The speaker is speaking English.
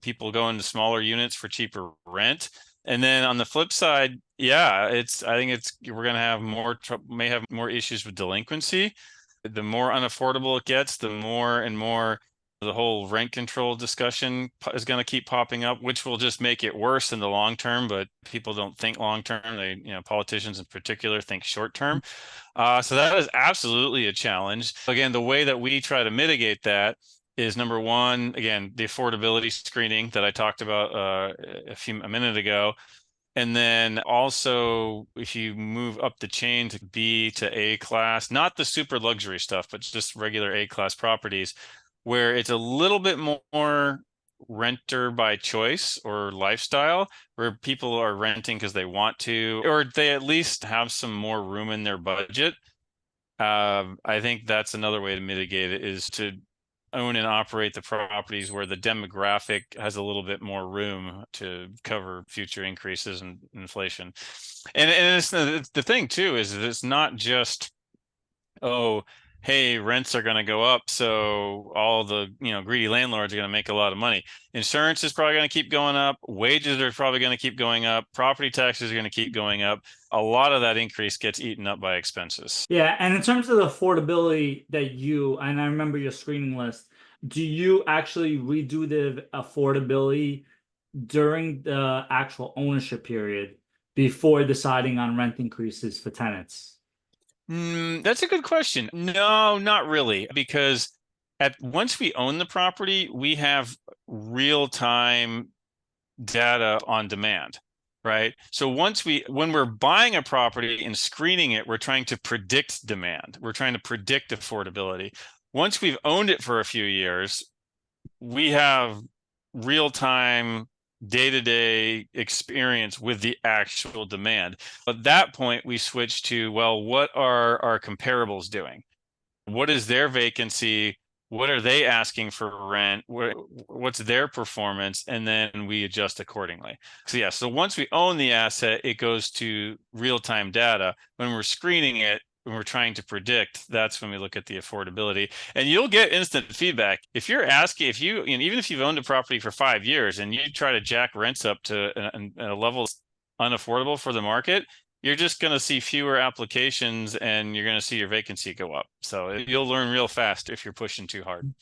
people go into smaller units for cheaper rent. And then on the flip side, yeah, I think we're going to have may have more issues with delinquency. The more unaffordable it gets, the more and more the whole rent control discussion is going to keep popping up, which will just make it worse in the long term. But people don't think long term. Politicians in particular think short term. So that is absolutely a challenge. Again, the way that we try to mitigate that is number one, again, the affordability screening that I talked about a minute ago. And then also, if you move up the chain to B to A class, not the super luxury stuff, but just regular A class properties, where it's a little bit more renter by choice or lifestyle, where people are renting because they want to, or they at least have some more room in their budget. I think that's another way to mitigate it, is to own and operate the properties where the demographic has a little bit more room to cover future increases in inflation. And it's the thing too is that it's not just, oh, hey, rents are going to go up, so all the greedy landlords are going to make a lot of money. Insurance is probably going to keep going up. Wages are probably going to keep going up. Property taxes are going to keep going up. A lot of that increase gets eaten up by expenses. Yeah, and in terms of the affordability and I remember your screening list, do you actually redo the affordability during the actual ownership period before deciding on rent increases for tenants? That's a good question. No, not really, because once we own the property, we have real-time data on demand, right? So when we're buying a property and screening it, we're trying to predict demand. We're trying to predict affordability. Once we've owned it for a few years, we have real-time day-to-day experience with the actual demand. At that point, we switch to, well, what are our comparables doing? What is their vacancy? What are they asking for rent? What's their performance? And then we adjust accordingly. So yeah, so once we own the asset, it goes to real-time data. When we're screening it, when we're trying to predict, that's when we look at the affordability. And you'll get instant feedback. If you're asking, even if you've owned a property for 5 years and you try to jack rents up to a level that's unaffordable for the market, you're just going to see fewer applications and you're going to see your vacancy go up. So you'll learn real fast if you're pushing too hard.